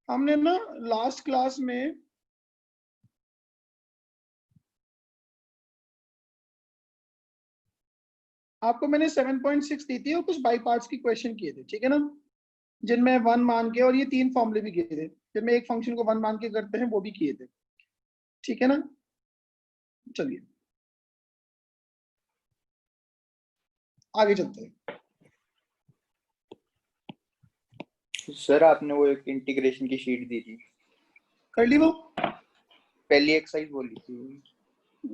हमने ना last class में आपको मैंने 7.6 दी थी और कुछ बाई पार्ट्स की क्वेश्चन किए थे, ठीक है ना, जिनमें 1 मान के, और ये 3 फॉर्मूले भी किए थे जिनमें एक फंक्शन को 1 मान के करते हैं, वो भी किए थे, ठीक है ना। चलिए आगे चलते हैं। सर आपने वो एक इंटीग्रेशन की शीट दी थी, कर ली वो? पहली एक्सरसाइज बोली थी।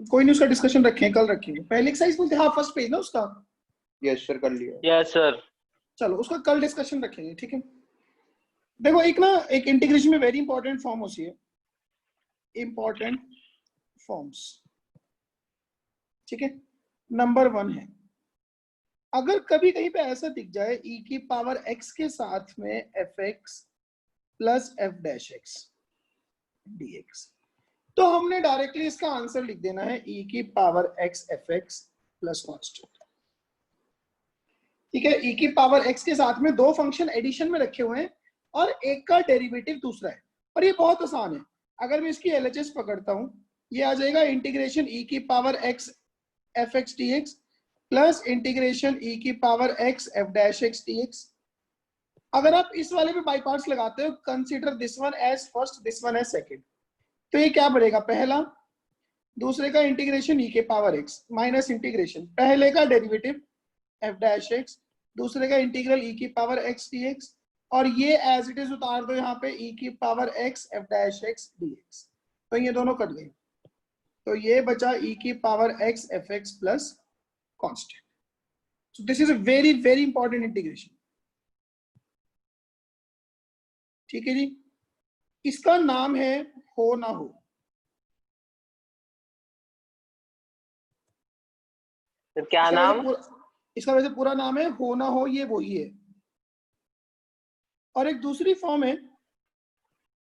कोई नहीं, उसका डिस्कशन रखें, कल रखेंगे। पहले एक्सरसाइज बोलते हैं, हाँ फर्स्ट पेज ना उसका। यस सर, कर लिया। Yes sir. चलो उसका कल डिस्कशन रखेंगे, ठीक है। देखो एक ना, एक इंटीग्रेशन में वेरी इंपॉर्टेंट फॉर्म होती है, इंपॉर्टेंट फॉर्म्स, ठीक है। नंबर 1 है, अगर कभी कहीं पे ऐसा दिख जाए e की पावर x के साथ में fx plus f dash x dx, तो हमने डायरेक्टली इसका आंसर लिख देना है e की power x fx plus constant, ठीक है। e की पावर x के साथ में 2 फंक्शन एडिशन में रखे हुए हैं और एक का डेरिवेटिव दूसरा है, और ये बहुत आसान है। अगर मैं इसकी LHS पकड़ता हूं, ये आ जाएगा इंटीग्रेशन e की power x fx dx plus integration e की power x f dash x dx। अगर आप इस वाले पे बाई पार्ट्स लगाते हो, consider this one as first, this one as second, तो ये क्या बढ़ेगा, पहला दूसरे का इंटीग्रेशन e के पावर x माइनस इंटीग्रेशन पहले का डेरिवेटिव f डैश x दूसरे का इंटीग्रल e की पावर x dx, और ये एज इट इज उतार दो यहाँ पे e की power x f dash x dx, तो ये दोनों कट गए, तो ये बचा e की power x fx plus constant. So this is a very very important integration, ठीक है जी। इसका नाम है हो ना हो। तो क्या नाम? इसका वैसे पूरा नाम है हो ना हो, ये वही है। और एक दूसरी फॉर्म है,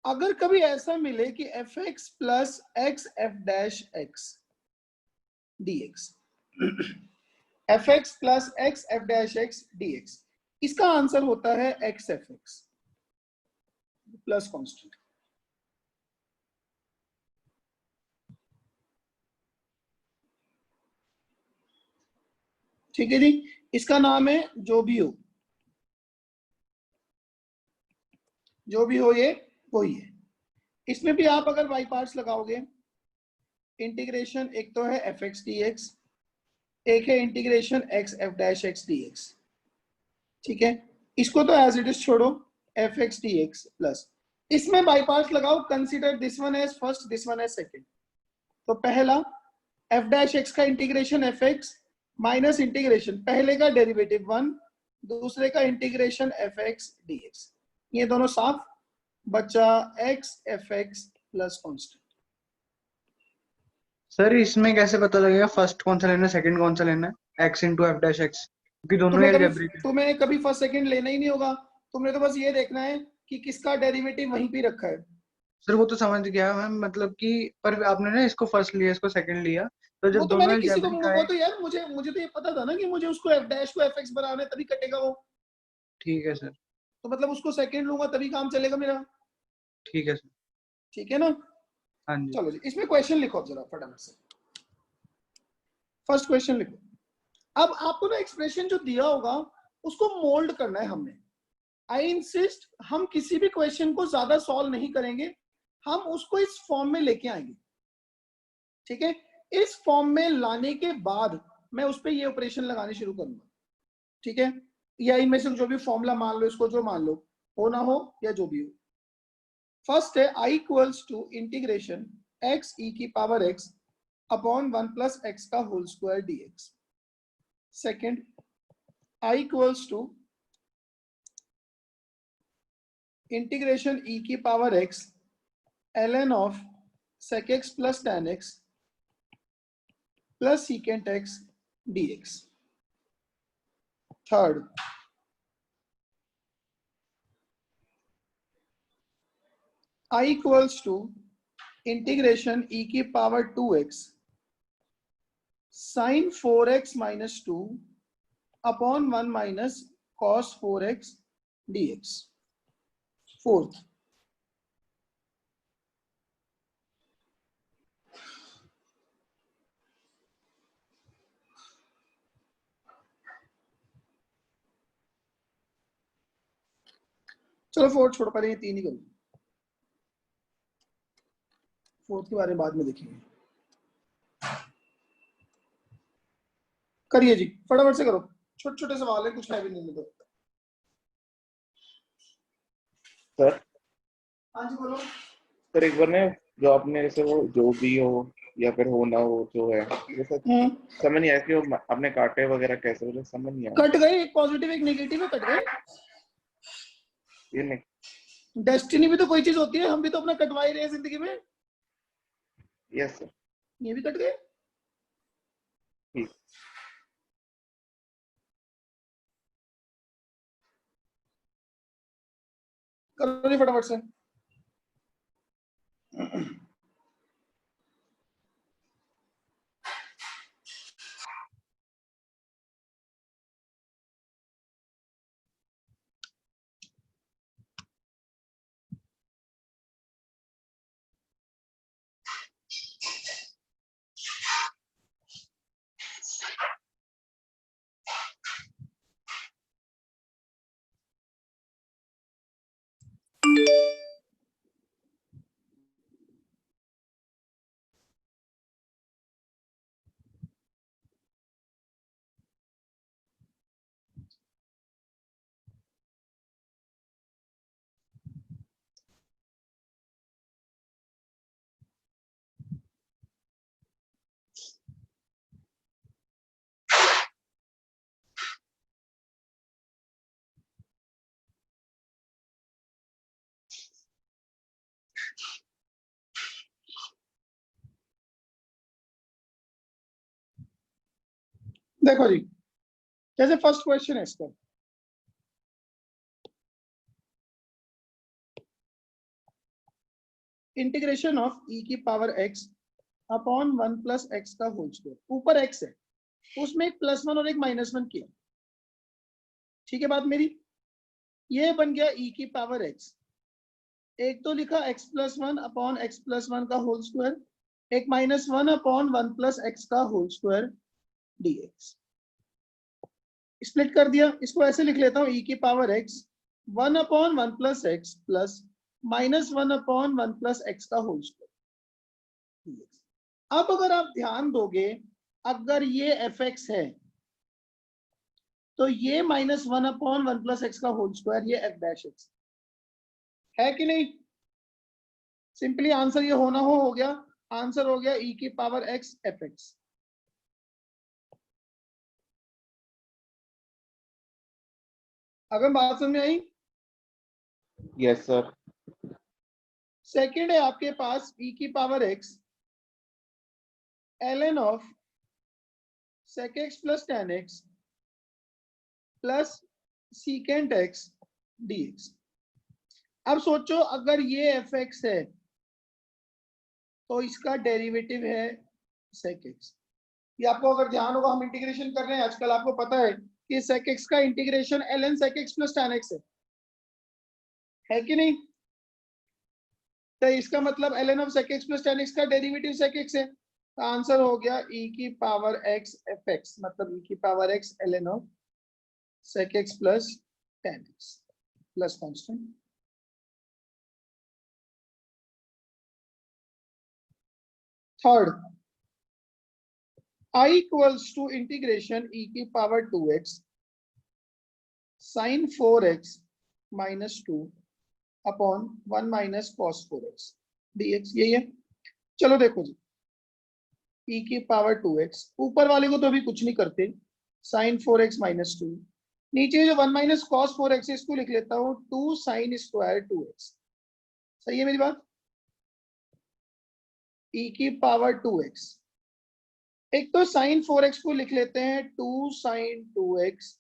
अगर कभी ऐसा मिले कि fx plus x f dash x dx, fx plus x f dash x dx, इसका आंसर होता है x fx प्लस कांस्टेंट, ठीक है जी। इसका नाम है जो भी हो, जो भी हो ये वही है। इसमें भी आप अगर बाई पार्ट्स लगाओगे, इंटीग्रेशन एक तो है fx dx, एक है integration x f dash x dx, ठीक है। इसको तो एज इट इज छोड़ो, fx dx प्लस, इसमें बाई पार्ट्स लगाओ, consider this one as first, this one as second, तो पहला f डैश x का इंटीग्रेशन fx माइनस इंटीग्रेशन पहले का डेरिवेटिव 1 दूसरे का इंटीग्रेशन fx dx, ये दोनों साफ, बचा x fx plus constant. Sir इसमें कैसे पता लगेगा फर्स्ट कौन सा लेना है सेकंड कौन सा लेना है, x into F dash x, क्योंकि दोनों ही अलजेब्रिक है। तुम्हें कभी फर्स्ट सेकंड लेना ही नहीं होगा, तुमने तो बस ये देखना है कि किसका डेरिवेटिव वहीं पे रखा है। सर वो तो समझ गया मैम, मतलब कि पर आपने ना इसको फर्स्ट लिया इसको सेकंड लिया, तो वो जब तो दोनों मैंने किसी को, अलजेब्रिक वो आए। तो यार मुझे तो ये पता था ना कि मुझे उसको f डैश को fx बनाना है, तभी कटेगा वो। ठीक है सर। तो मतलब उसको सेकंड लूंगा तभी काम चलेगा मेरा, ठीक है सर। ठीक है ना। हाँ जी। चलो जी, इसमें क्वेश्चन लिखो जरा फटाफट से। फर्स्ट क्वेश्चन लिखो। अब आपको ना एक्सप्रेशन जो दिया होगा उसको मोल्ड करना है हमने। आई इंसिस्ट, हम किसी भी क्वेश्चन को ज्यादा सॉल्व नहीं करेंगे, हम उसको इस फॉर्म में लेके आएंगे, ठीक है। इस फॉर्म में लाने के बाद मैं उस पर ये ऑपरेशन लगाने शुरू करूंगा, ठीक है। या इनमें से जो भी फॉर्मूला मान लो, इसको जो मान लो, हो ना हो या जो भी हो। फर्स्ट है i equals to integration x e की power x upon 1 plus x का whole square dx। Second, i equals to integration e की power x ln of sec x plus tan x plus secant x dx। Third, i equals to integration e की power 2x sin 4x minus 2 upon 1 minus cos 4x dx। Fourth, चलो fourth छोड़ो, पहले ये 3 ही करो, fourth के बारे में बाद में देखेंगे। करिए जी, फटाफट से करो, छोटे छोटे सवाल है, कुछ हैवी नहीं है। तो सर हाँ जी बोलो। सर एक बार ना, जो आपने जैसे वो जो भी हो या फिर हो ना हो जो है, जैसे समझ नहीं आया कि वो आपने काटे वगैरह कैसे, मुझे समझ नहीं आया। कट गए, एक पॉजिटिव एक नेगेटिव है, कट गए। ये नहीं। डेस्टिनी भी तो कोई चीज होती है, हम भी तो अपना कटवा ही रहे हैं जिंदगी में। Yes sir. ये भी कट गए। ठीक। करो जी फटाफट से। देखो जी, जैसे फर्स्ट क्वेश्चन है इसका, इंटीग्रेशन ऑफ ई की power X upon 1 plus X का होल स्क्वायर। ऊपर एक्स है, उसमें एक +1 और एक -1 किया, ठीक है बात मेरी। ये बन गया ई की पावर एक्स। एक तो लिखा x+1 अपॉन x+1 का होल स्क्वायर, एक -1 अपॉन 1 प्लस एक्स का होल स्क्वायर dx। स्प्लिट कर दिया, इसको ऐसे लिख लेता हूँ, ई की power x 1 upon 1 plus x plus -1 upon 1 plus X का होल स्क्वायर dx। अब अगर आप ध्यान दोगे, अगर ये fx है तो ये -1 अपॉन 1 प्लस एक्स का होल स्क्वायर, ये f' है कि नहीं। सिंपली आंसर ये होना हो गया, आंसर हो गया ई की पावर x fx। अगर बात समझ में आई। Yes sir. सेकंड है आपके पास e की power x ln of sec x plus tan x plus secant x dx। अब सोचो, अगर ये fx है तो इसका डेरिवेटिव है sec x। ये आपको अगर ध्यान होगा, हम इंटीग्रेशन कर रहे हैं आजकल, आपको पता है कि sec x का integration ln sec x plus tan x है कि नहीं। तो इसका मतलब ln of sec x plus tan x का डेरिवेटिव sec x है, तो आंसर हो गया e की पावर x fx, मतलब e की power x ln of sec x plus tan x plus constant. Third, I equals to integration e की power 2x sin 4x minus 2 upon 1 minus cos 4x dx, यही है। चलो देखो जी, e की power 2x, ऊपर वाले को तो अभी कुछ नहीं करते, sin 4x माइनस 2, नीचे जो 1 माइनस cos 4x, इसको लिख लेता हूँ 2 sin स्क्वायर 2x। सही है मेरी बात। e की पावर 2x, एक तो sin 4x को लिख लेते हैं 2 sin 2x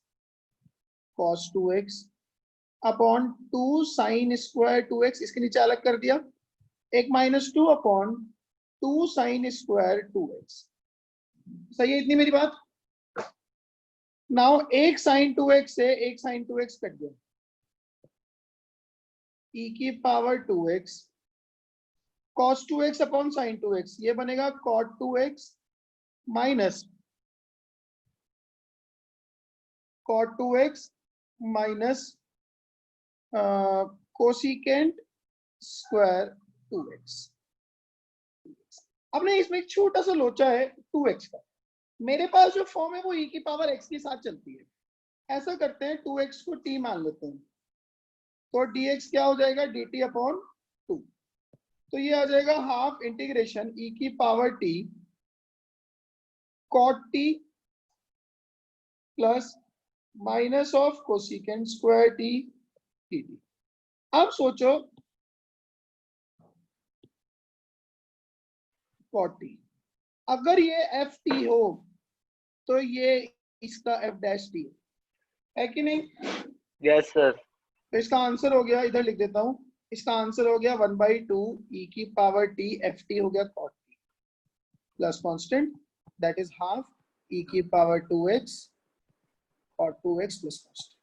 cos 2x upon 2 sin square 2x, इसके नीचे अलग कर दिया, एक -2 अपॉन 2 sin स्क्वायर 2x। सही है इतनी मेरी बात। नाउ एक sin 2x से एक sin 2x कट गया, e की power 2x cos 2x upon sin 2x, ये बनेगा cot 2x minus cot 2x minus cosecant square 2x। आपने इसमें एक छोटा सा लोचा है 2x का। मेरे पास जो फॉर्म है वो e की पावर x के साथ चलती है। ऐसा करते हैं 2x को t मान लेते हैं, तो dx क्या हो जाएगा, dt अपॉन 2। तो ये आ जाएगा हाफ इंटीग्रेशन e की power t cot t plus minus of cosecant square t dt। अब सोचो cot t, अगर ये एफ टी हो तो ये इसका एफ डैश टी है कि नहीं? Yes sir. तो इसका आंसर हो गया, इधर लिख देता हूं, इसका आंसर हो गया 1/2 e की पावर t एफ टी हो गया cot t plus constant that is half e की पावर 2x और 2x प्लस कांस्टेंट।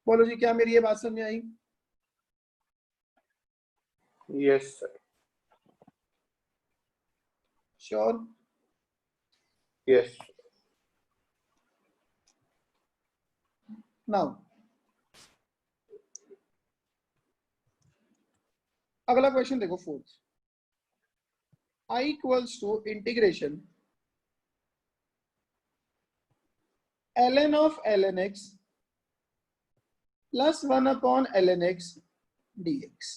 बोलो जी, क्या मेरी ये बात समझ में आई? Yes sir. Sure? Yes. Now अगला क्वेश्चन देखो, fourth. I equals to integration ln of ln x plus 1 upon ln x dx।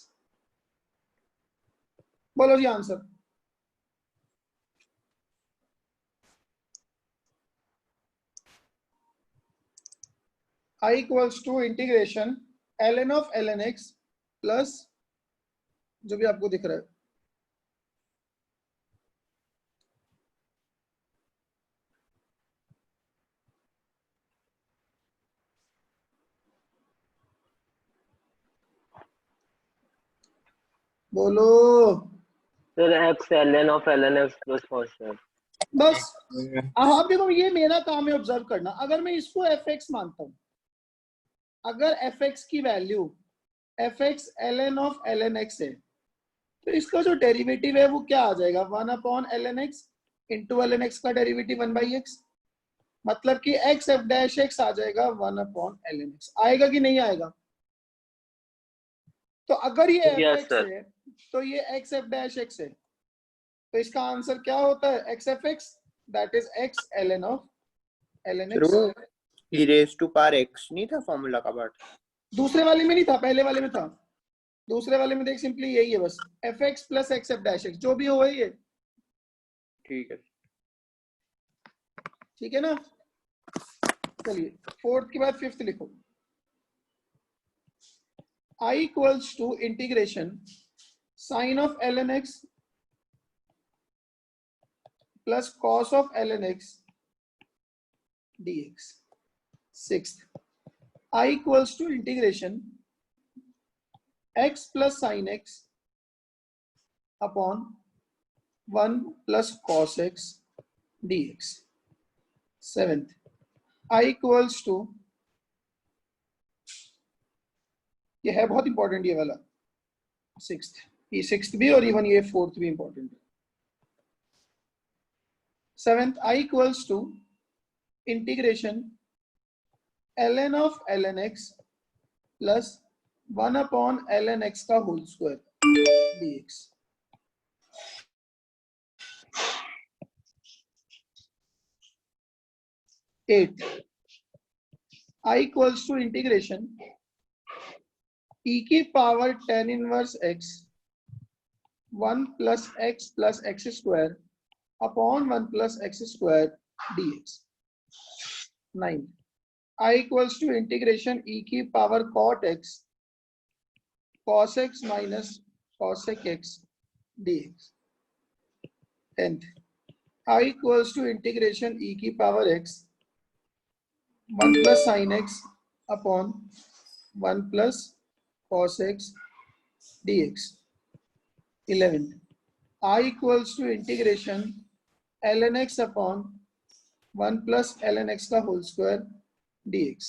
बोलो जी answer. I equals to integration ln of ln x plus जो भी आपको दिख रहा है बोलो sir x ln of ln x plus constant. बस। आप देखो, ये मेरा काम है ऑब्जर्व करना। अगर मैं इसको fx मानता हूं, अगर fx की value fx ln of ln x है, तो इसका जो डेरिवेटिव है वो क्या आ जाएगा, 1 upon ln x into ln x का डेरिवेटिव 1/x। मतलब कि x f डैश x आ जाएगा 1 अपॉन ln x। आएगा कि नहीं आएगा? तो अगर ये Yes, fx sir. है तो ये x f डैश x है, तो इसका आंसर क्या होता है, x f x that is x ln of ln sir x। वो e raise to power x नहीं था फॉर्मूला का पार्ट? दूसरे वाले में नहीं था, पहले वाले में था। दूसरे वाले में देख सिंपली यही है बस, fx plus x f dash x जो भी हो वही है। ठीक है। ठीक है ना? चलिए फोर्थ के बाद फिफ्थ लिखो। I equals to integration sine of ln x plus cos of ln x dx। Sixth, I equals to integration x plus sine x upon 1 plus cos x dx। Seventh, I equals to, ये है बहुत important ये वाला, sixth, ये sixth भी और even ये fourth भी इंपॉर्टेंट है। Seventh, I equals to integration ln of ln x plus 1 upon ln x का whole square dx। Eight, I equals to integration e की power tan inverse x 1 plus x square upon 1 plus x square dx। 9, I equals to integration e की power cot x cos x minus cosec x dx। 10th, I equals to integration e की power x 1 plus sin x upon 1 plus cos x dx। 11, I equals to integration ln x upon 1 plus ln x का whole square dx।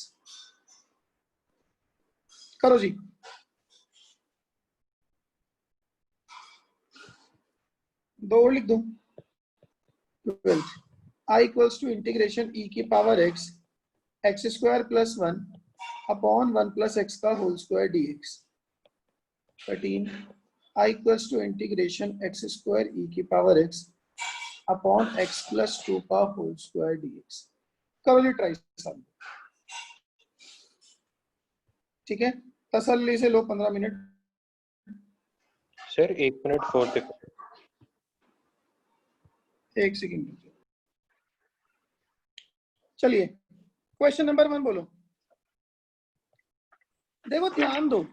करो जी। दो और लिख दो। 12th, I equals to integration e की power x x square plus 1 upon 1 plus X का whole square dx। 13 I equals to integration X square E की power X upon X plus 2 का होल स्क्वायर dx। करो जी try some. ठीक है, तसल्ली से लो 15 minute. Sir 1 minute 4 देखो। एक सेकंड, चलिए क्वेश्चन नंबर 1 बोलो। देखो ध्यान दो,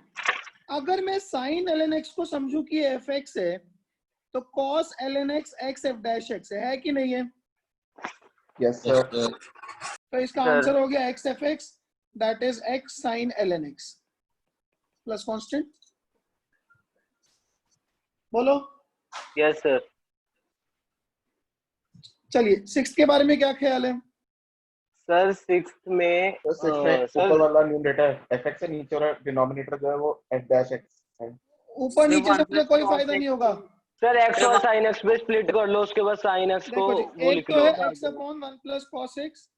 अगर मैं साइन ln x को समझू कि एफ एक्स है तो cos ln x X F dash X है कि नहीं है? Yes sir. तो इसका सर। आंसर हो गया x F X, that is x sine ln x plus constant. बोलो। Yes sir. चलिए सिक्स्थ के बारे में क्या ख्याल है? सर सिक्स्थ में ऊपर सर वाला न्यूमरेटर fx है, नीचे वाला डिनोमिनेटर जो है वो f डैश x है। ऊपर नीचे से मुझे कोई फायदा नहीं होगा। सर एक्स और साइन एक्स पे स्प्लिट कर लो, उसके बाद साइन एक्स को देखो जी, वो एक लिख तो लो। है x upon 1 plus cos x,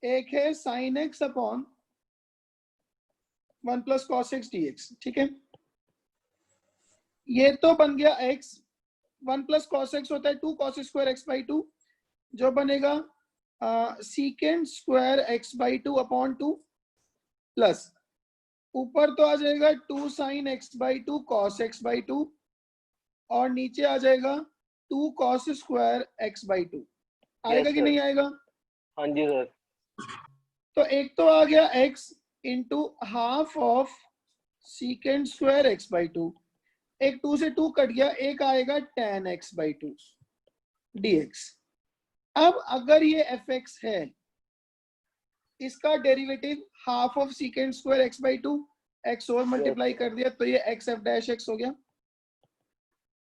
एक है sine x upon 1 plus cos x dx। ठीक है, ये तो बन गया x। 1 प्लस कॉस एक्स होता है 2 कॉस स्क्वायर एक्स बाई 2, जो बनेगा secant square x by 2 upon 2 plus ऊपर तो आ जाएगा 2 sine x by 2 cos x by 2 और नीचे आ जाएगा 2 कॉस स्क्वायर एक्स बाई 2। आएगा कि नहीं आएगा? हाँ जी सर। तो एक तो आ गया x into half of secant square x by 2, एक 2 से 2 कट गया, एक आएगा tan x बाई 2 dx। अब अगर ये fx है, इसका derivative half of secant square x by 2, x और मल्टीप्लाई कर दिया तो ये एक्स एफ डैश एक्स हो गया।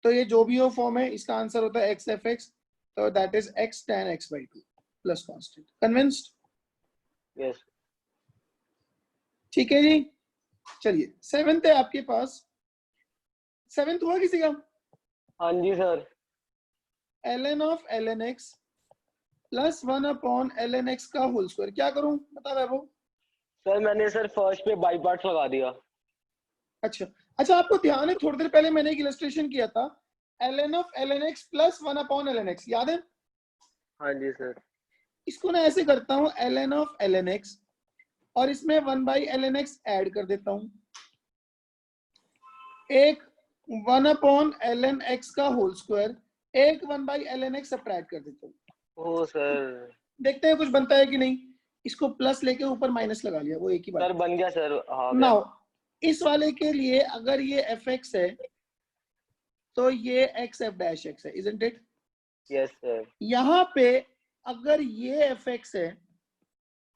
तो ये जो भी हो फॉर्म है, इसका आंसर होता है एक्स एफ एक्स, तो that is x tan x by 2 plus constant. Convinced? Yes. ठीक है जी, चलिए सेवेंथ है आपके पास। सेवेंथ हुआ किसी का? हाँ जी sir. ln of ln x plus 1 upon ln x का होल स्क्वायर। क्या करूं बता वैभव? सर मैंने सर फर्स्ट पे बाई पार्ट्स लगा दिया। अच्छा अच्छा, आपको ध्यान है थोड़ी देर पहले मैंने एक इलस्ट्रेशन किया था ln of ln x plus 1 upon ln x, याद है? हाँ जी सर। इसको ना ऐसे करता हूं ln ऑफ ln x और इसमें 1 बाई ln x ऐड कर देता हूं, एक 1 अपॉन ln x का होल स्क्वायर, एक 1 बाई ln x सब्ट्रैक्ट कर देता हूं। ओ सर। देखते हैं कुछ बनता है कि नहीं। इसको प्लस लेके ऊपर माइनस लगा लिया, वो एक ही बात। सर बन गया सर। हाँ नाउ इस वाले के लिए अगर ये एफ एक्स है तो ये एक्स एफ डैश एक्स है, इजंट इट? Yes sir. यहाँ पे अगर ये एफ एक्स है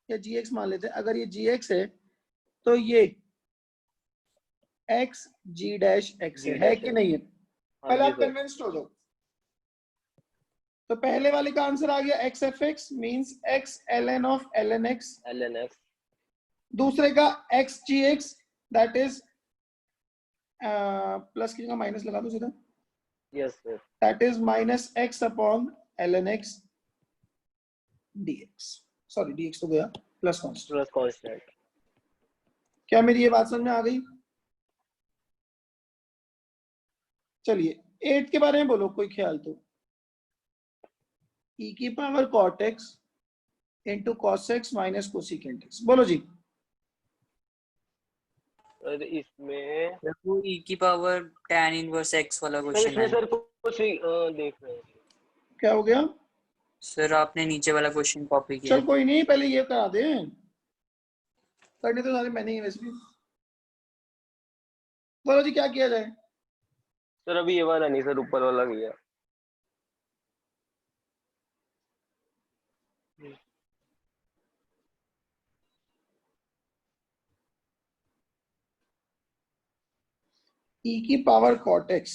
या जी एक्स मान लेते हैं, अगर ये जी एक्स है तो ये एक्स जी डैश एक्स है कि नहीं है? पहले आप कन्विंस्ड हो जाओ। तो पहले वाले का आंसर आ गया x F x means x ln of ln x। ln x। दूसरे का x g x that is plus की जगह माइनस लगा दो सीधा, yes sir. That is minus x upon ln x dx। Sorry dx तो गया, प्लस कांस्टेंट। Plus constant. क्या मेरी ये बात समझ में आ गई? चलिए 8 के बारे में बोलो कोई ख्याल तो। e की power cot x into cos x minus cosecant x। बोलो जी। सर इसमें वो e की पावर tan इनवर्स x वाला सर क्वेश्चन इसमें है। सर कुछ देख रहे हैं। क्या हो गया? सर आपने नीचे वाला क्वेश्चन कॉपी किया चल कोई नहीं, पहले ये करा दे, करने तो सारे मैंने ही वैसे भी। बोलो जी क्या किया जाए? सर अभी ये वाला नहीं सर, ऊपर वाला किया। e की पावर cot x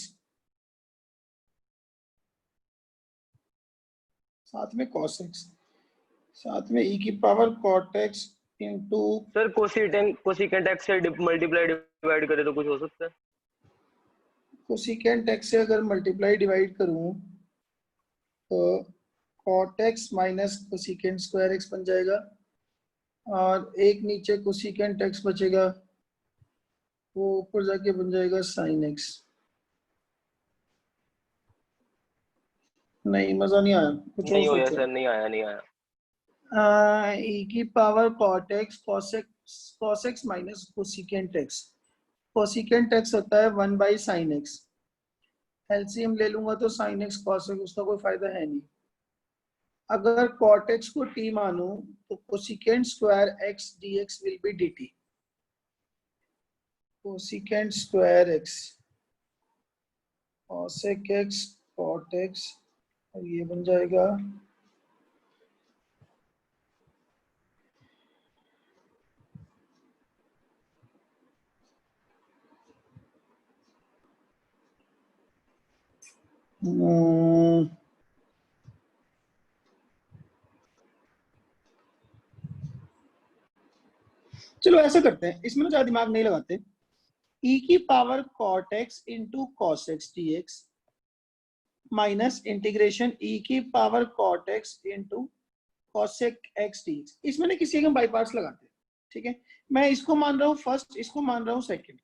साथ में cos x साथ में e की power cot x into sir cosecant x से मल्टीप्लाई डिवाइड करे तो कुछ हो सकता है? कोसिकेंट x से अगर मल्टीप्लाई डिवाइड करूं तो cot x minus cosecant square x बन जाएगा। और एक नीचे कोसिकेंट x बचेगा, वो ऊपर जाके बन जाएगा sin x। नहीं मजा नहीं आया, कुछ और नहीं होया सोचो। सर, नहीं आया, नहीं आया। e की power cot x cos x minus cosecant x। Cosecant x होता है 1 बाई साइन x। एलसीएम ले लूंगा तो sin x cos x, उसका कोई फायदा है नहीं। अगर cot x को t मानूं तो cosecant square x dx will be dt। Cosecant square x cosec x cot x, और ये बन जाएगा चलो ऐसा करते हैं, इसमें ना ज्यादा दिमाग नहीं लगाते। e की power cot x into cos x dx minus integration e की power cot x into cosec x dx। इसमें ना किसी के बाई पार्ट्स लगाते हैं, ठीक है। मैं इसको मान रहा हूँ फर्स्ट, इसको मान रहा हूँ सेकंड।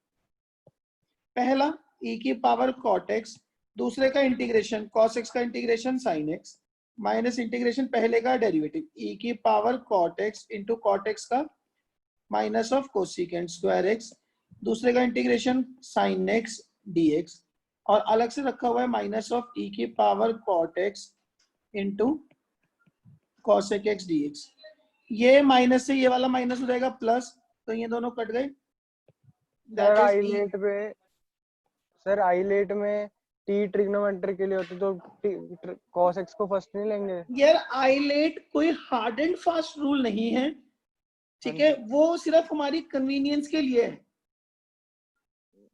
पहला e की पावर cot x, दूसरे का इंटीग्रेशन cos x का integration sin x minus integration पहले का डेरिवेटिव e की power cot x into cot x का minus of cosecant square x, दूसरे का इंटीग्रेशन sin x dx, और अलग से रखा हुआ है माइनस ऑफ e की power cot x into cosec x dx। ये माइनस से ये वाला माइनस हो जाएगा प्लस, तो ये दोनों कट गए। सर आइलेट में टी ट्रिग्नोमेट्री के लिए होती तो cos x को फर्स्ट नहीं लेंगे? यार आइलेट कोई हार्ड एंड फास्ट रूल नहीं है, ठीक है, वो सिर्फ हमारी कन्वीनियंस के लिए है।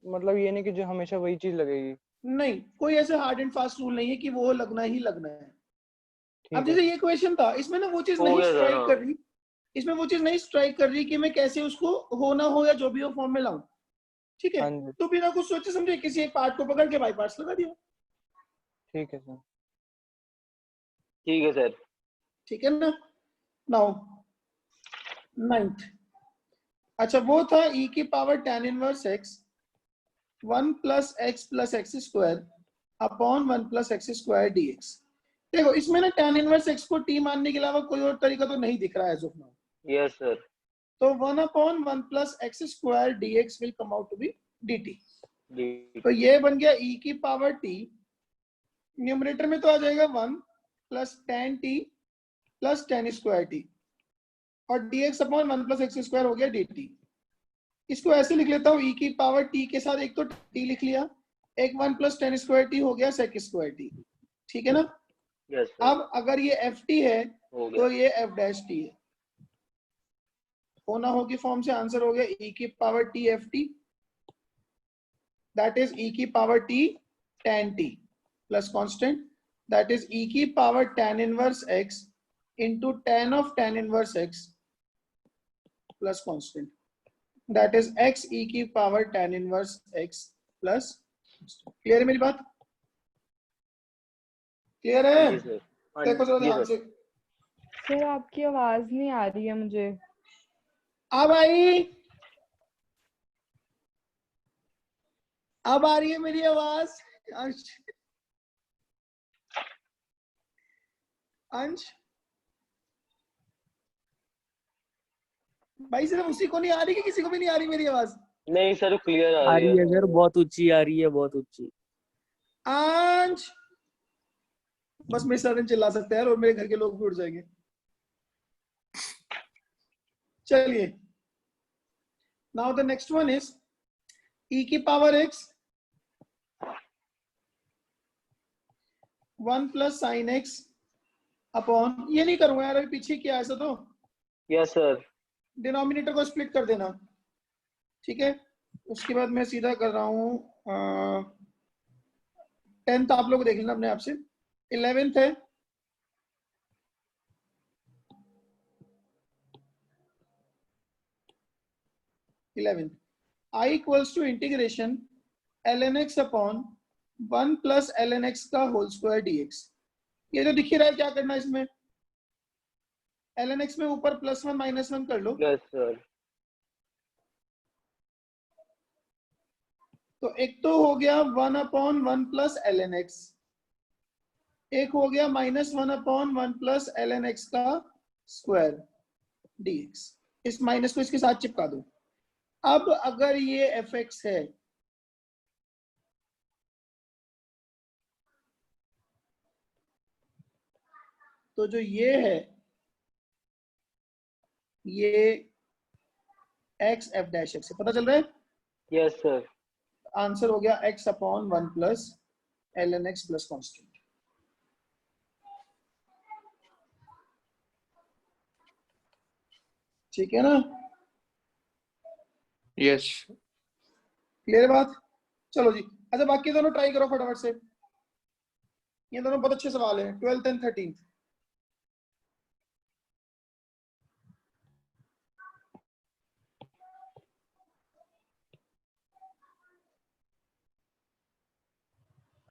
मतलब ये नहीं कि जो हमेशा वही चीज लगेगी? नहीं, कोई ऐसे हार्ड एंड फास्ट रूल नहीं है कि वो लगना ही लगना है। अब ठीक जैसे है। ये क्वेश्चन था, इसमें ना वो चीज हो नहीं गया सर, स्ट्राइक हाँ। कर रही, इसमें वो चीज नहीं स्ट्राइक कर रही कि मैं कैसे उसको हो ना हो या जो भी हो फॉर्म में लाऊं, ठीक है। हाँ जी, तो बिना कुछ सोचे समझे किसी एक पार्ट को पकड़ के बाई पार्ट्स लगा दिया, ठीक है सर। ठीक है सर। ठीक है ना। नाउ नाइन्थ, अच्छा वो था e की power tan inverse x 1 plus x square upon 1 plus x square dx। देखो इसमें ना tan इनवर्स x को t मानने के अलावा कोई और तरीका तो नहीं दिख रहा है as of now. Yes sir. तो 1 upon 1 plus x square dx will come out to be dt। तो ये बन गया e की पावर t, न्यूमरेटर में तो आ जाएगा 1 plus tan t plus tan square t, और dx upon 1 plus x square हो गया dt। इसको ऐसे लिख लेता हूँ, e की पावर t के साथ एक तो t लिख लिया, एक 1 प्लस tan स्क्वायर t हो गया sec स्क्वायर t, ठीक है ना। Yes sir. अब अगर ये ft है हो गया। तो ये f डैश t है, होना होगी फॉर्म से आंसर हो गया e की power t ft, that is e की power t tan t plus constant, that is e की power tan inverse x into tan of tan inverse x plus constant, that is x e की power tan inverse x plus। Clear है मेरी बात? Clear है? जी sir. हाँ देखो जरा जी ध्यान सर। से। सर आपकी आवाज नहीं आ रही है मुझे। अब आई, अब आ रही है मेरी आवाज? अंश भाई सिर्फ उसी को नहीं आ रही कि किसी को भी नहीं आ रही मेरी आवाज? नहीं सर, क्लियर आ आ रही रही है। है सर, बहुत ऊंची आ रही है, बहुत ऊंची। अंश बस मेरे साथ चिल्ला सकते हैं और मेरे घर के लोग भी उठ जाएंगे। चलिए, now the next one is e की power x 1 plus sine x upon, ये नहीं करूंगा यार, अभी पीछे किया ऐसा तो यस सर। डिनोमिनेटर को स्प्लिट कर देना, ठीक है। उसके बाद मैं सीधा कर रहा हूँ 10th आप लोग देख लेना अपने आप से, 11th है i equals to integration ln x upon 1 plus ln x का होल स्क्वायर dx। ये जो दिख रहा है क्या करना है इसमें, ln x में ऊपर +1 -1 कर लो। Yes sir. तो एक तो हो गया 1/1 प्लस ln x, एक हो गया -1/1 प्लस ln x का स्क्वायर dx। इस माइनस को इसके साथ चिपका दो। अब अगर ये fx है तो जो ये है ये x f डैश x है, पता चल रहा है? Yes sir. आंसर हो गया x/1 plus ln x plus constant. ठीक है ना? यस। क्लियर बात? चलो जी। अच्छा बाकी दोनों ट्राई करो फटाफट से, ये दोनों बहुत अच्छे सवाल हैं, 12th एंड 13th।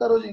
करो जी।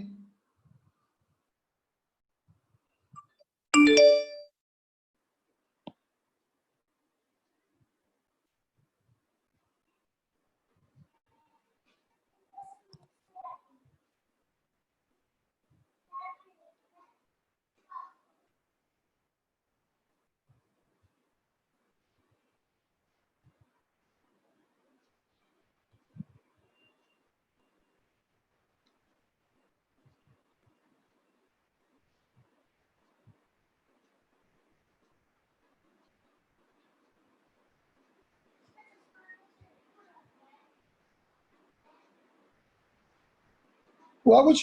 हुआ कुछ?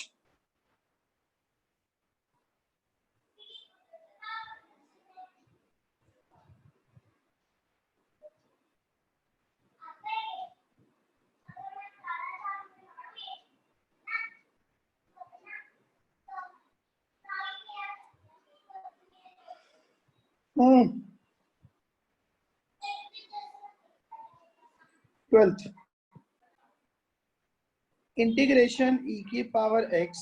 हम्म 12th इंटीग्रेशन e की power x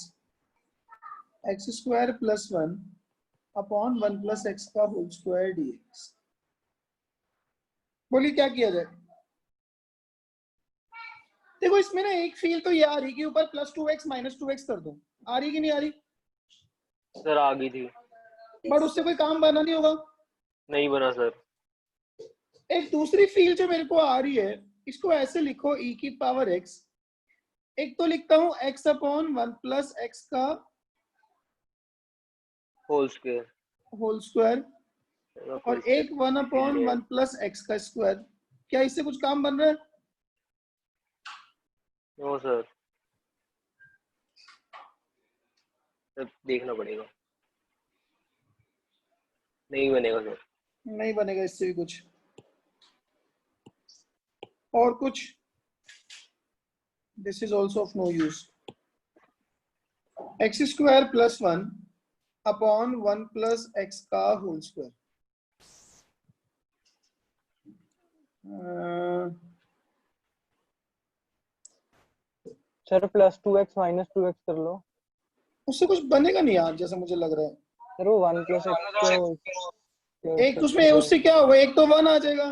x² plus 1 upon 1 plus x का होल स्क्वायर dx। बोलिए क्या किया जाए? देखो इसमें ना एक फील तो ये आ रही कि ऊपर +2x -2x कर दो, आ रही कि नहीं आ रही? सर आ गई थी। बट उससे कोई काम बना नहीं होगा। नहीं बना सर। एक दूसरी फील जो मेरे को आ रही है, इसको ऐसे लिखो e की पावर x, एक तो लिखता हूं x/1 प्लस x का होल स्क्वायर। होल स्क्वायर और एक 1/1 प्लस x का स्क्वायर। क्या इससे कुछ काम बन रहा है? नो सर, देखना पड़ेगा। नहीं बनेगा सर। नहीं बनेगा इससे भी कुछ। और कुछ? This is also of no use. x² plus 1 upon 1 plus x का whole square. Sir +2x -2x कर लो। उससे कुछ बनेगा नहीं यार, जैसा मुझे लग रहा है। सर वो 1 + x के एक तो उसमें उससे क्या होगा, एक तो 1 आ जाएगा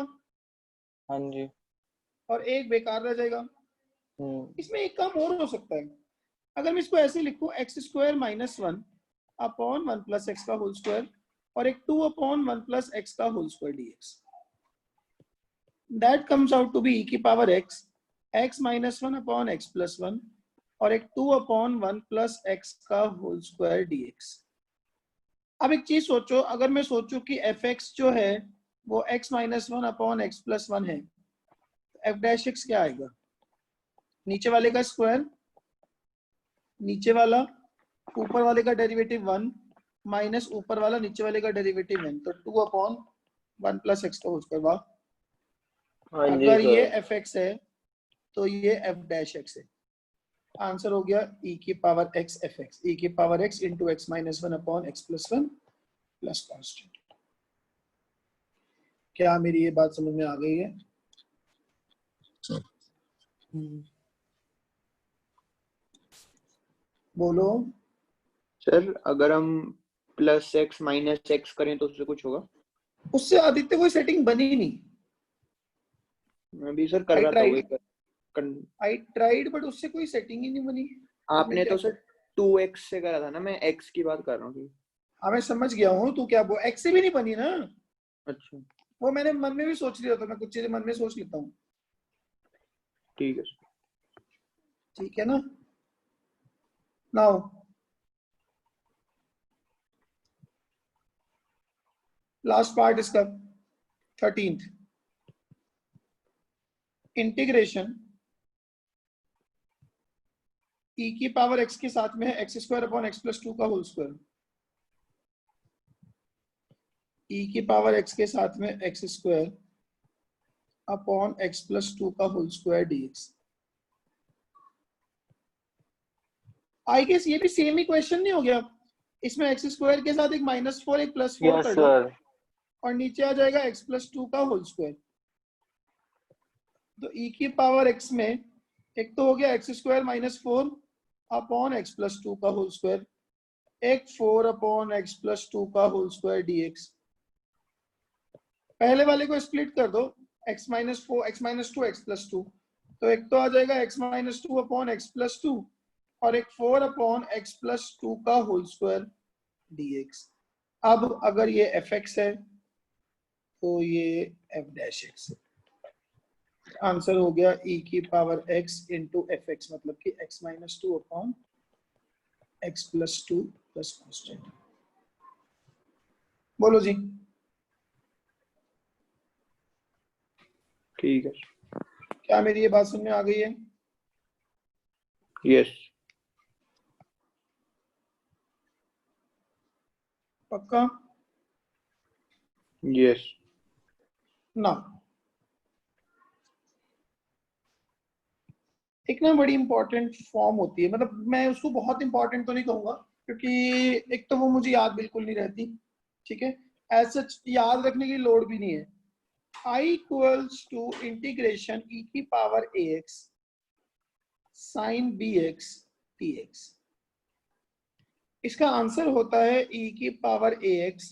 हाँ जी। और एक बेकार रह जाएगा। इसमें एक काम और हो सकता है, अगर मैं इसको ऐसे लिखूं x² - 1 अपॉन 1 प्लस x का होल स्क्वायर और एक 2/1 प्लस x का whole square dx। That comes out to be e की power x -1 upon x plus 1 और एक 2/1 प्लस x का होल स्क्वायर dx। अब एक चीज सोचो, अगर मैं सोचूं कि fx जो है वो x -1 अपॉन x प्लस 1 है, f डैश x क्या आएगा? नीचे वाले का स्क्वायर, नीचे वाला ऊपर वाले का डेरिवेटिव 1 माइनस ऊपर वाला नीचे वाले का डेरिवेटिव 1, तो 2/1 प्लस x का होल स्क्वायर। वाह, हाँ जी अगर ये सर। fx है तो ये f डैश x है। आंसर हो गया e की पावर x fx, e की power x into x -1 upon x plus 1 plus constant. क्या मेरी ये बात समझ में आ गई है? बोलो। सर अगर हम +x - x करें तो उससे कुछ होगा? उससे आदित्य कोई सेटिंग बनी नहीं। मैं भी सर कर I रहा था tried. वही I tried बट उससे कोई सेटिंग ही नहीं बनी। आपने तो सर 2x से करा था ना, मैं x की बात कर रहा हूँ। हाँ मैं समझ गया हूँ, तू क्या बोल, x से भी नहीं बनी ना। अच्छा वो मैंने मन में भी सोच लिया था, मैं कुछ चीजें मन में सोच लेता हूँ। ठीक है सर। ठीक है ना। नाउ लास्ट पार्ट इसका 13th इंटीग्रेशन e की पावर x के साथ में है x square upon x plus 2 का होल स्क्वायर। e की पावर x के साथ में x square upon x plus 2 का whole square dx। I guess ये भी सेम ही क्वेश्चन नहीं हो गया? इसमें x स्क्वायर के साथ एक -4 एक +4 यस कर दो सर। और नीचे आ जाएगा x प्लस 2 का होल स्क्वायर। तो e की पावर x में एक तो हो गया x square -4 upon x plus 2 का होल स्क्वायर, एक 4 अपॉन x प्लस 2 का होल स्क्वायर dx। पहले वाले को स्प्लिट कर दो, x -4 x -2 x प्लस 2, तो एक तो आ जाएगा x -2 अपॉन x प्लस 2 और एक 4 अपॉन x प्लस 2 का होल स्क्वायर dx। अब अगर ये fx है तो ये f डैश x है। आंसर हो गया e की पावर x इंटू fx, मतलब कि x -2 upon x plus 2 plus constant. बोलो जी। ठीक है क्या मेरी ये बात समझ में आ गई है? यस। पक्का? यस। ना एक ना बड़ी इंपॉर्टेंट फॉर्म होती है, मतलब मैं उसको बहुत इंपॉर्टेंट तो नहीं कहूंगा क्योंकि एक तो वो मुझे याद बिल्कुल नहीं रहती, ठीक है, ऐसा याद रखने की लोड भी नहीं है। I equals to integration e की power ax sine bx dx। इसका आंसर होता है e की power ax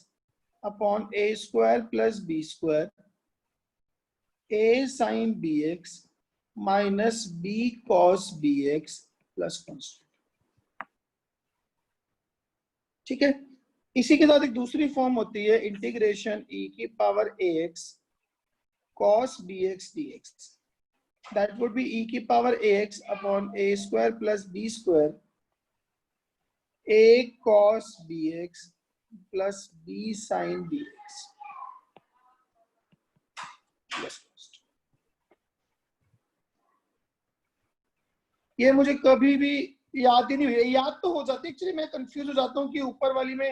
upon a square plus b square a sine bx minus b cos bx plus constant. ठीक है, इसी के साथ एक दूसरी फॉर्म होती है इंटीग्रेशन e की power ax cos bx dx। that would be e की power ax upon a square plus b square a cos bx plus b sin bx plus cost। ये मुझे कभी भी याद ही नहीं हुई, याद तो हो जाती है, एक्चुअली मैं कंफ्यूज हो जाता हूँ कि ऊपर वाली में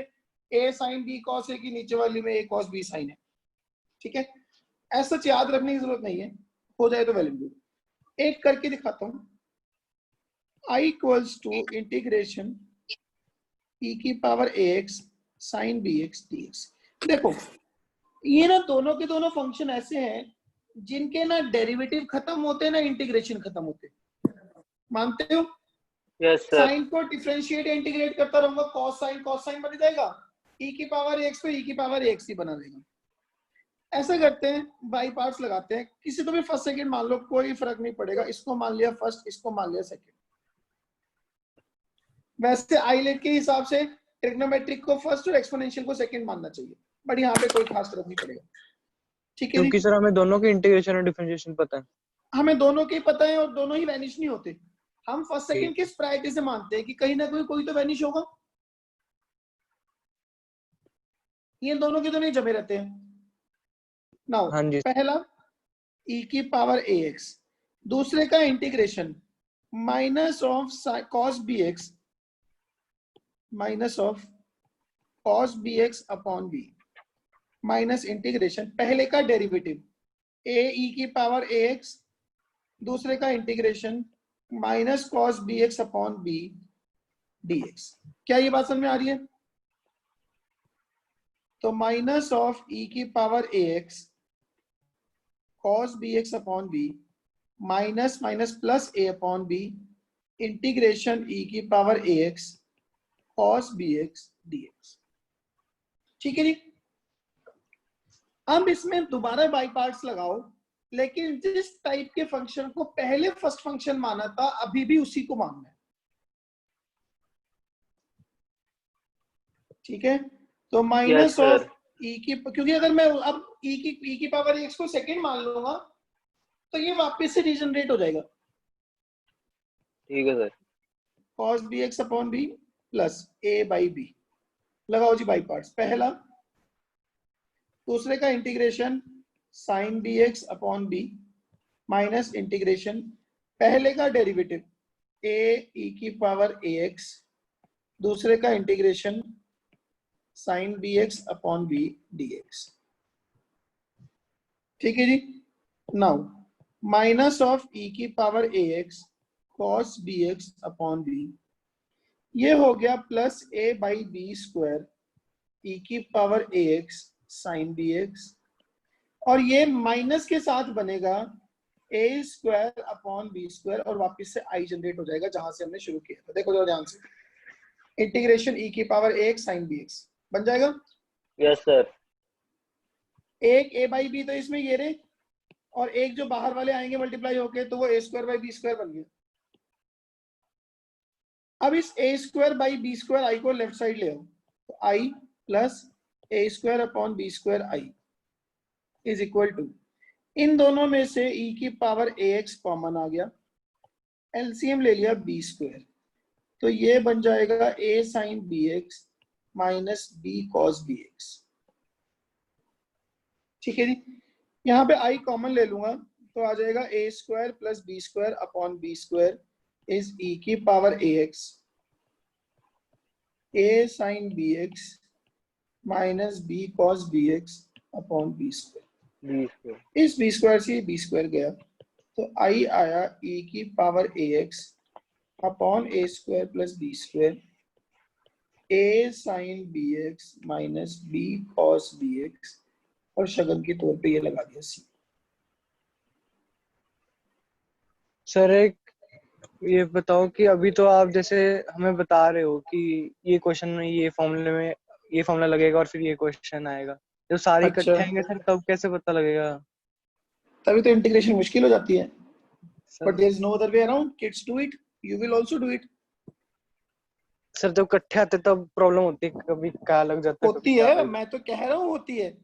a sin b cos है कि नीचे वाली में a cos b sin है। ठीक है, ऐसा याद रखने की जरूरत नहीं है, हो जाए तो वेल एंड गुड। एक करके दिखाता हूँ। I equals to integration e की power ax sin bx dx। देखो ये ना दोनों के दोनों फंक्शन ऐसे हैं जिनके ना डेरिवेटिव खत्म होते हैं ना इंटीग्रेशन खत्म होते हैं, मानते हो? Yes sir. साइन को डिफरेंशिएट इंटीग्रेट करता रहूंगा, कॉस साइन बन जाएगा, e की पावर x को e की पावर ax ही बना देगा। ऐसा करते हैं, बाई पार्ट्स लगाते हैं, किसी को भी फर्स्ट सेकंड मान लो, कोई फर्क नहीं पड़ेगा, इसको मान लिया फर्स्ट, इसको मान लिया सेकंड। वैसे आइलेट के हिसाब से ट्रिग्नोमेट्रिक को फर्स्ट और एक्सपोनेंशियल को सेकंड मानना चाहिए, बट यहाँ पे कोई खास फर्क नहीं पड़ेगा। ठीक है क्योंकि जी, सर हमें दोनों की इंटीग्रेशन और डिफरेंशिएशन पता है। हमें दोनों के पता है और दोनों ही वैनिश नहीं होते। हम फर्स्ट सेकंड ठीक। किस प्रायोरिटी से मानते हैं कि कहीं ना कोई तो वैनिश होगा, ये दोनों के दोनों ही जमे रहते हैं। नाउ हाँ जी। पहला e की पावर ax, दूसरे का integration minus of cos bx minus of cos bx upon b minus integration पहले का डेरिवेटिव a e की पावर ax, दूसरे का integration minus cos bx upon b dx। क्या ये बात समझ में आ रही है? तो माइनस ऑफ e की power ax cos bx upon b minus minus plus a upon b integration e की power ax cos bx dx। ठीक है जी, अब इसमें दोबारा बाई पार्ट्स लगाओ, लेकिन जिस टाइप के फंक्शन को पहले फर्स्ट फंक्शन माना था अभी भी उसी को मानना है। ठीक है, तो माइनस sir. ऑफ ई की, क्योंकि अगर मैं अब ई की पावर एक्स को सेकंड मान लूंगा तो ये वापस से रीजनरेट हो जाएगा। ठीक है sir. cos bx upon b plus A by b. लगाओ जी बाई पार्ट्स। पहला, दूसरे का integration sine B x upon b minus integration पहले का डेरिवेटिव ए ई की पावर ए एक्स, दूसरे का integration sine B x upon B D X. ठीक है जी। नाउ माइनस ऑफ ई की power A X cos B x upon B, ये हो गया plus A by B square E की power A X sine B X, और ये माइनस के साथ बनेगा A square upon B square, और वापस से आई जनरेट हो जाएगा जहां से हमने शुरू किया था। देखो जरा ध्यान से, इंटीग्रेशन ई की power A X sine B x बन जाएगा। Yes sir. एक ए बाई बी तो इसमें ये रहे, और एक जो बाहर वाले आएंगे मल्टीप्लाई होके, तो वो A square by B square बन गया। अब इस A square by B square I को लेफ्ट साइड ले आओ, तो I plus A square upon B square I is equal to, इन दोनों में से ई की पावर ए एक्स कॉमन आ गया, एलसीएम ले लिया बी स्क्वायर, तो ये बन जाएगा A sine B X minus B cos B X. ठीक है जी। यहाँ पे आई कॉमन ले लूंगा तो आ जाएगा A square plus B square upon B square is E की power A X A sine B X minus B cos B x upon B square. इस बी स्क्वायर से बी स्क्वायर गया, तो आई आया ई की power A X upon A square plus B square A sine B X minus B cos B X, और शगन के तौर पे ये लगा दिया सी। सर एक ये बताओ कि अभी तो आप जैसे हमें बता रहे हो कि ये क्वेश्चन में ये फॉर्मूले में ये फॉर्मूला लगेगा और फिर ये क्वेश्चन आएगा, जब सारे अच्छा। इकट्ठे आएंगे सर तब कैसे पता लगेगा? तभी तो इंटीग्रेशन मुश्किल हो जाती है, sir but there is no other way around. Kids do it, you will also do it. Sir जब इकट्ठे आते तब प्रॉब्लम होती है, कभी क्या लग जाता है होती कभी क्या है, लग मैं तो कह रहा हूँ होती है,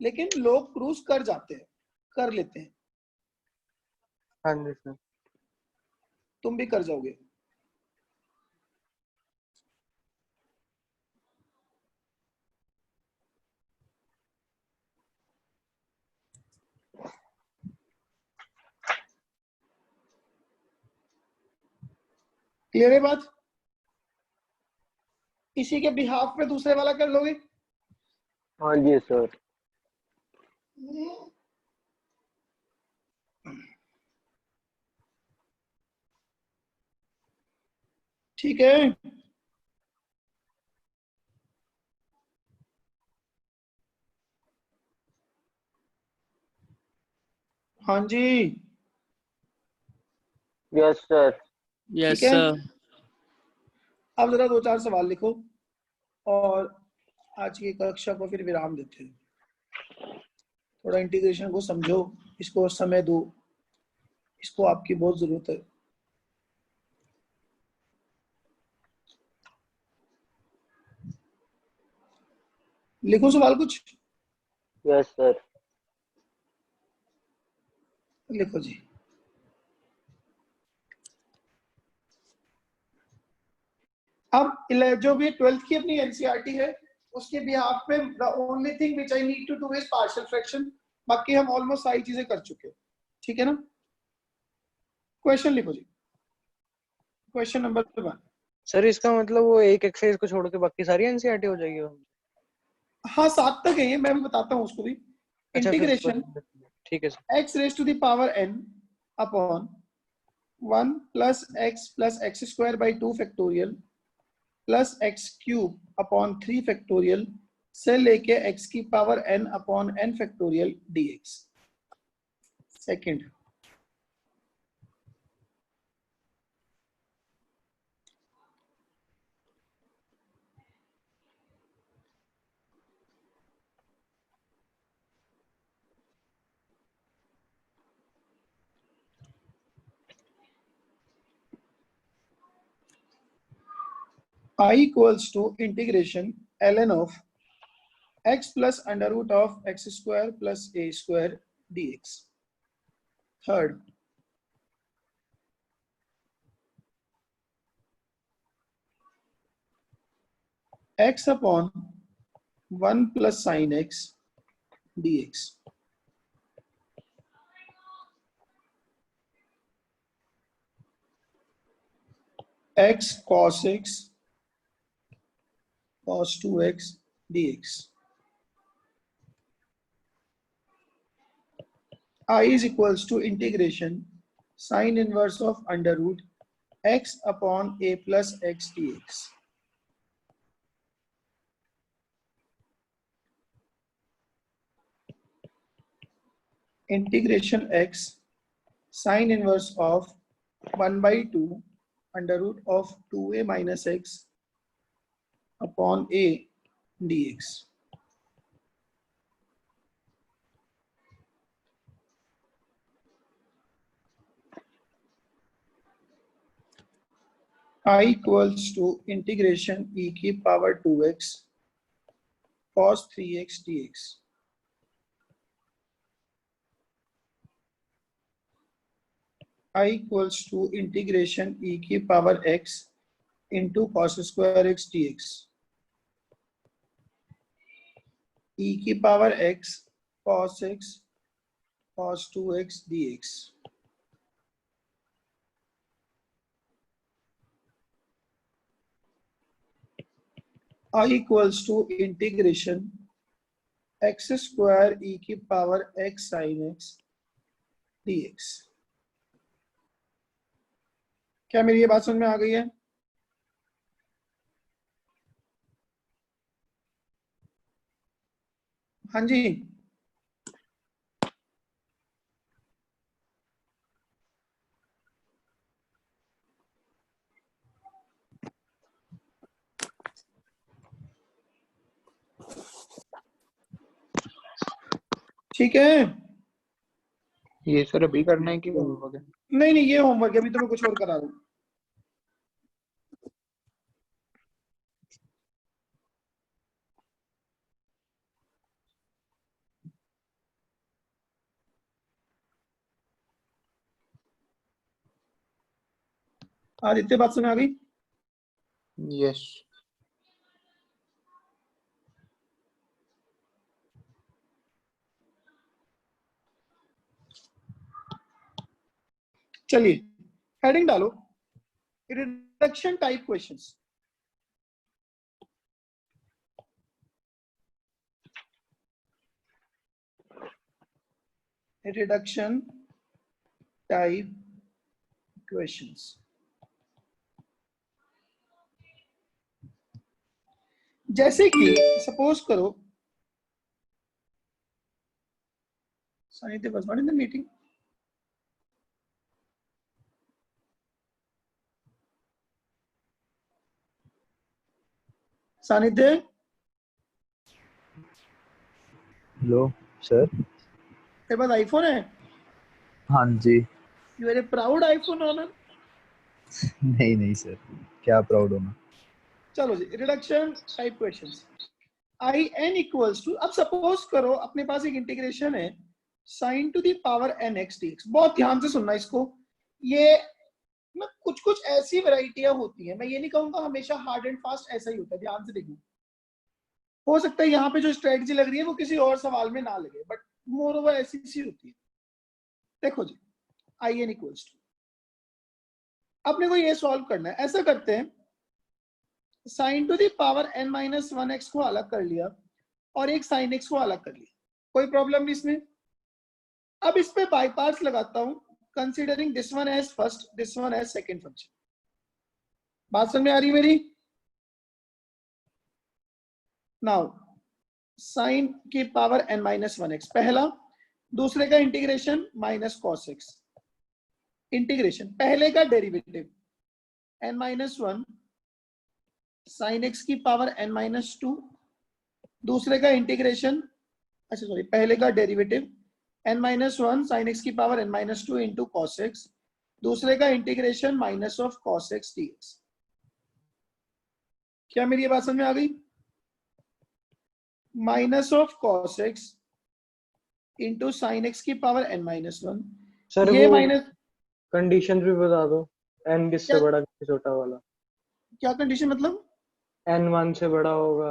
लेकिन लोग क्रूज कर जाते हैं, कर लेते हैं। हाँ जी सर। तुम भी कर जाओगे। क्लियर है बात? इसी के बिहाफ पे दूसरे वाला कर लोगे? हाँ जी सर। ठीक है। हाँ जी, यस सर। यस ठीक है। सर। अब जरा दो चार सवाल लिखो और आज की कक्षा को फिर विराम देते हैं। थोड़ा इंटीग्रेशन को समझो, इसको समय दो, इसको आपकी बहुत जरूरत है। लिखो सवाल कुछ। Yes sir. लिखो जी। अब जो भी 12th की अपनी एनसीईआरटी है उसके बिहाफ पे the only thing which I need to do is partial fraction, बाकी हम ऑलमोस्ट सारी चीजें कर चुके हैं। ठीक है ना? क्वेश्चन लिखो जी। Question number 1। सर इसका मतलब वो एक एक्सरसाइज को छोड़ के बाकी सारी एनसीईआरटी हो जाएगी? हाँ 7 तक है ये, मैं भी बताता हूँ उसको भी। अच्छा फिर इंटीग्रेशन ठीक है sir. x raise to the power n upon 1 plus x square by 2 factorial plus x cube upon 3 factorial से लेके x की power n upon n factorial dx। Second, I equals to integration ln of x plus under root of x square plus a square dx. Third, x upon 1 plus sin x dx. X cos x cos 2x dx. I is equals to integration sine inverse of under root x upon a plus x dx. Integration x sine inverse of 1 by 2 under root of 2a minus x upon a dx. I equals to integration e की power 2x cos 3x dx. I equals to integration e की power x into cos square x dx. E की power x cos x cos 2x dx. I equals to integration x square e की power x sin x dx. क्या मेरी ये बात समझ में आ गई है? हाँ जी, ठीक है। ये सर अभी करना है कि होमवर्क है? नहीं नहीं, ये होमवर्क है, अभी तो मैं कुछ और करा रहा हूँ। आदित्य बात सुना अभी? यस। चलिए हेडिंग डालो, reduction type questions. Reduction type questions. जैसे कि सपोज करो, सानिध्य was not in the meeting. Sanidhya, hello sir. तेरे पास आईफोन है? हाँ जी। You are a proud iPhone owner? नहीं नहीं सर, क्या प्राउड होना। चलो जी, reduction type questions. I N equals to, अब सपोज करो अपने पास एक इंटीग्रेशन है sine to the power N X D X. बहुत ध्यान से सुनना इसको, ये ना कुछ कुछ ऐसी वैरायटियां होती है, मैं ये नहीं कहूंगा हमेशा हार्ड एंड फास्ट ऐसा ही होता है, ध्यान से देखना। हो सकता है यहाँ पे जो स्ट्रेटजी लग रही है वो किसी और सवाल में ना लगे, बट मोर ओवर ऐसी सी होती है। देखो जी, आई एन इक्वल्स टू, अपने को ये सॉल्व करना है। ऐसा करते हैं, sign to the power n minus 1x को अलग कर लिया और एक साइन x को अलग कर लिया, कोई प्रॉब्लम नहीं इसमें। अब इस पे बाय पार्ट्स लगाता हूं, considering this one as first, this one as second function. बात समझ में आ रही मेरी? नाउ साइन की पावर n माइनस 1x पहला, दूसरे का integration minus cos x, integration पहले का derivative n minus 1 sine X की पावर n माइनस 2, दूसरे का इंटीग्रेशन, अच्छा सॉरी, पहले का derivative n minus 1 sine X की power n minus 2 into cos X, दूसरे का integration minus of cos x D x. क्या मेरी ये बात समझ में आ गई? Minus of cos x into sine X की पावर n-1। सर ये वो माइनस कंडीशन भी बता दो, n किससे क्या बड़ा किससे छोटा वाला। क्या कंडीशन मतलब? n 1 से बड़ा होगा।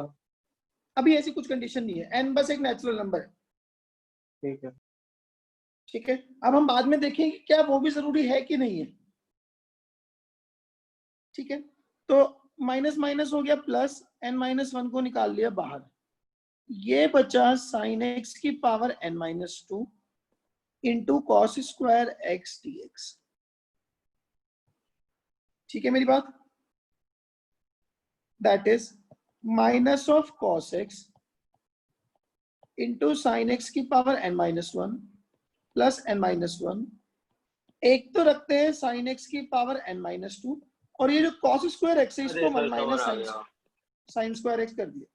अभी ऐसी कुछ कंडीशन नहीं है, n बस एक नेचुरल नंबर है। ठीक है। ठीक है, अब हम बाद में देखेंगे कि क्या वो भी जरूरी है कि नहीं है। ठीक है, तो माइनस माइनस हो गया प्लस, n-1 को निकाल लिया बाहर, ये बचा साइन एक्स की power n-2 into cos square x dx। ठीक है मेरी बात? That is minus of cos x into sine X की पावर n-1 प्लस n-1। एक तो रखते हैं साइन एक्स की पावर n-2, और ये जो कॉस स्क्वायर एक्स है इसको 1 माइनस साइन स्क्वायर एक्स कर दिया,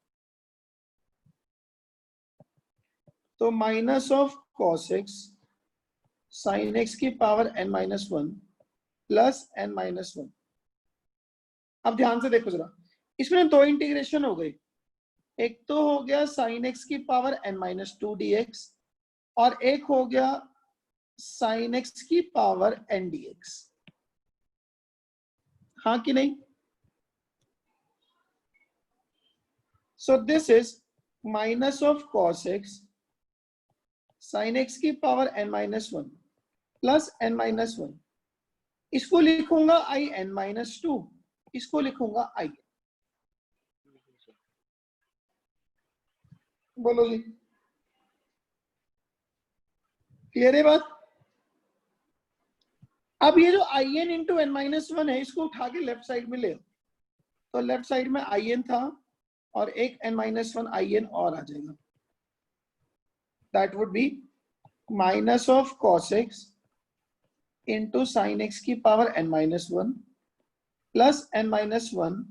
तो minus of cos x sign X की पावर n-1 प्लस n-1। अब ध्यान से देखो जरा, इसमें दो इंटीग्रेशन हो गई, एक तो हो गया साइन एक्स की पावर n-2 dx, और एक हो गया साइन एक्स की पावर n dx। हाँ कि नहीं? So this is minus of cos x sign X की पावर n-1 प्लस n-1। इसको लिखूंगा in-2, इसको लिखूंगा i। बोलो जी, क्लियर है बात? अब ये जो in इंटू n-1 है, इसको उठा के लेफ्ट साइड में ले, तो लेफ्ट साइड में in था और एक n-1 in और आ जाएगा, that would be minus of cos x into sine X की power n-1 plus n-1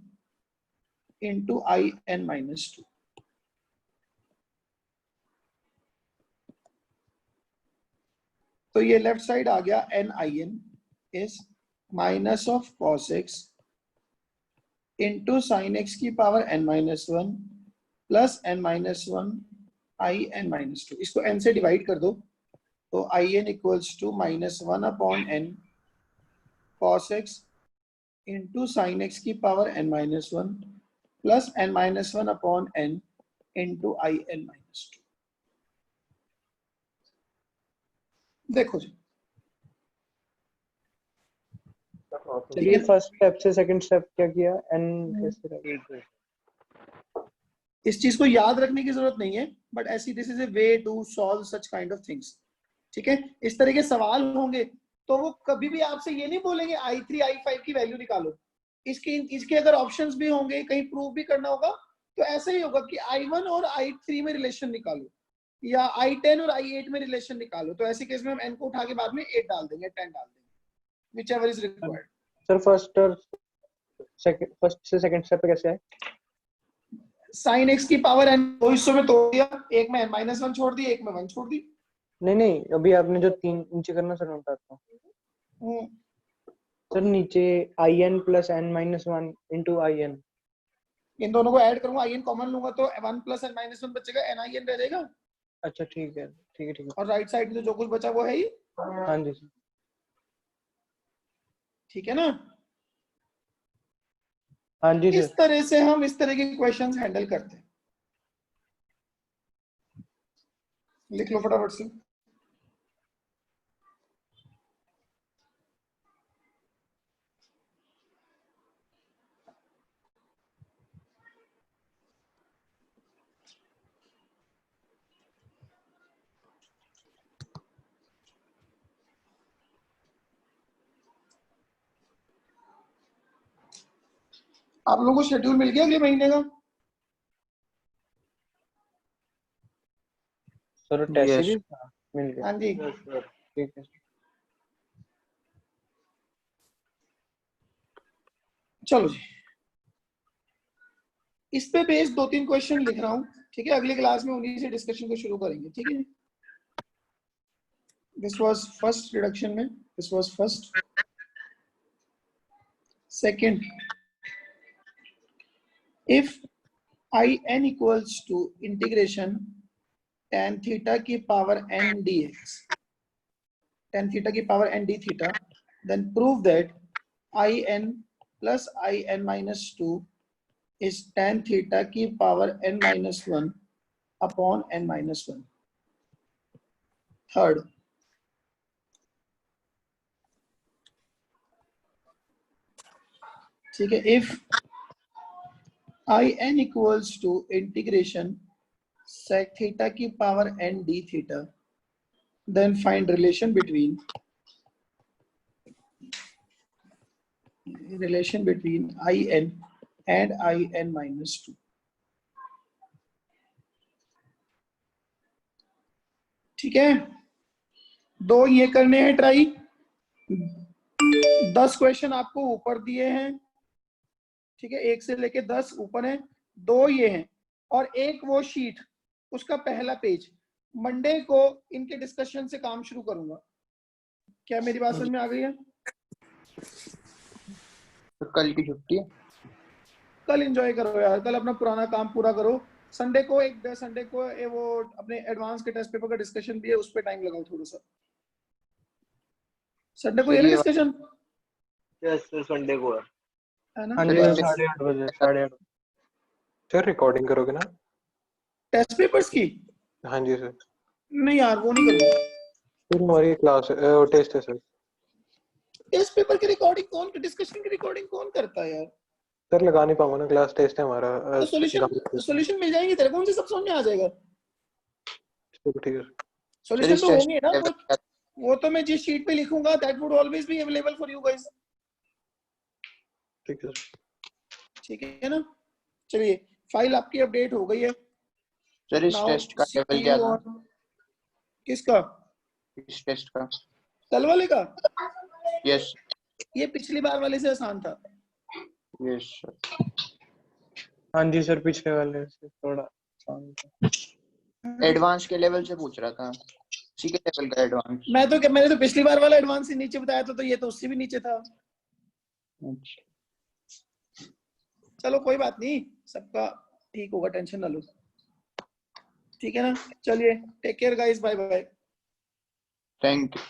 into in-2। तो ये लेफ्ट साइड आ गया n is minus of cos x into sine X की power n-1 plus n-1 in-2। इसको n से divide कर दो, तो in equals to -1 upon n cos x into sine X की power n-1 plus n-1 upon n into in-2। देखो जी, चलिए फर्स्ट स्टेप से सेकंड स्टेप क्या किया, n कैसे रहा? इस चीज को याद रखने की जरूरत नहीं है, बट ऐसी this is a way to solve such kind of things. ठीक है, इस तरह के सवाल होंगे तो वो कभी भी आपसे ये नहीं बोलेंगे i3 i5 की वैल्यू निकालो। इसके अगर ऑप्शंस भी होंगे, कहीं प्रूव भी करना होगा, तो ऐसा ही होगा कि i1 और i3 में रिलेशन निकालो, या i10 और i8 में रिलेशन निकालो। तो ऐसे केस में हम n को उठा के बाद में 8 डाल देंगे, 10 डाल देंगे, whichever is required। Sir first से सेकंड स्टेप पे कैसे है? साइन एक्स की पावर n दो हिस्सों में तोड़ दिया, एक में n-1 छोड़ दी, एक में 1 छोड़ दी। नहीं, अभी आपने जो 3 नीचे करना सर मैं बताता हूँ। सर नीचे in plus n-1 into in, इन दोनों को ऐड करूंगा, in कॉमन लूंगा तो 1 प्लस n-1 बचेगा, n-in रह जाएगा। अच्छा ठीक है। और राइट साइड में जो कुछ बचा वो है ही। हाँ जी सर। ठीक है ना? हाँ जी इस सर। तरह से हम इस तरह के क्वेश्चंस हैंडल करते हैं। लिख लो फटाफट से। आप लोगों को शेड्यूल मिल गया अगले महीने का? सर टेस्ट सीरीज मिल गया। हाँ जी, ठीक है। चलो जी, इस पे बेस्ड 2-3 क्वेश्चन लिख रहा हूँ। ठीक है, अगली क्लास में उन्हीं से डिस्कशन को शुरू करेंगे। ठीक है, दिस वाज फर्स्ट रिडक्शन में, this was first. Second, if in equals to integration tan theta की power n dx, tan theta की power n d theta, then prove that in plus in minus 2 is tan theta की power n minus 1 upon n minus 1. Third, ठीक है, if in equals to integration sec theta की power n d theta, then find relation between in and in minus 2. ठीक है, 2 ये करने हैं try. 10 question आपको ऊपर दिए हैं, ठीक है, 1 से लेके 10 ऊपर है, 2 ये हैं और एक वो शीट, उसका पहला पेज। मंडे को इनके डिस्कशन से काम शुरू करूंगा। क्या मेरी बात समझ में आ गई है? तो कल की छुट्टी है, कल एंजॉय करो यार, कल अपना पुराना काम पूरा करो। संडे को वो अपने एडवांस के टेस्ट पेपर का डिस्कशन भी है, उस पर टाइम लगाओ थोड़ा सा। संडे को ये डिस्कशन यस सर, संडे को है ना? हाँ जी सर, 8:30 बजे, 8:30। सर रिकॉर्डिंग करोगे ना? टेस्ट पेपर्स की? हाँ जी सर। नहीं यार, वो नहीं करूंगा। फिर हमारी क्लास टेस्ट है सर। टेस्ट पेपर की रिकॉर्डिंग कौन, डिस्कशन की रिकॉर्डिंग कौन करता है यार? सर लगा नहीं पाऊंगा ना, क्लास टेस्ट है हमारा। तो सॉल्यूशन मिल जाएंगे तेरे को, उनसे सब समझ में आ जाएगा। ठीक है सॉल्यूशन तो होंगे ना, वो तो मैं जिस शीट पे लिखूंगा that would always be available for you guys. ठीक है सर। ठीक है ना? चलिए, फाइल आपकी अपडेट हो गई है सर। इस टेस्ट का लेवल क्या था? किसका? इस टेस्ट का, कल वाले का? यस ये पिछली बार वाले से आसान था। Yes sir. हाँ जी सर, पिछले वाले से थोड़ा आसान था। एडवांस के लेवल से पूछ रहा था, सी के लेवल का एडवांस। मैंने तो पिछली बार वाला एडवांस से नीचे बताया था, तो ये तो उससे भी नीचे था। चलो कोई बात नहीं, सबका ठीक होगा, टेंशन ना लो। ठीक है ना? चलिए, take care guys, bye bye. Thank you.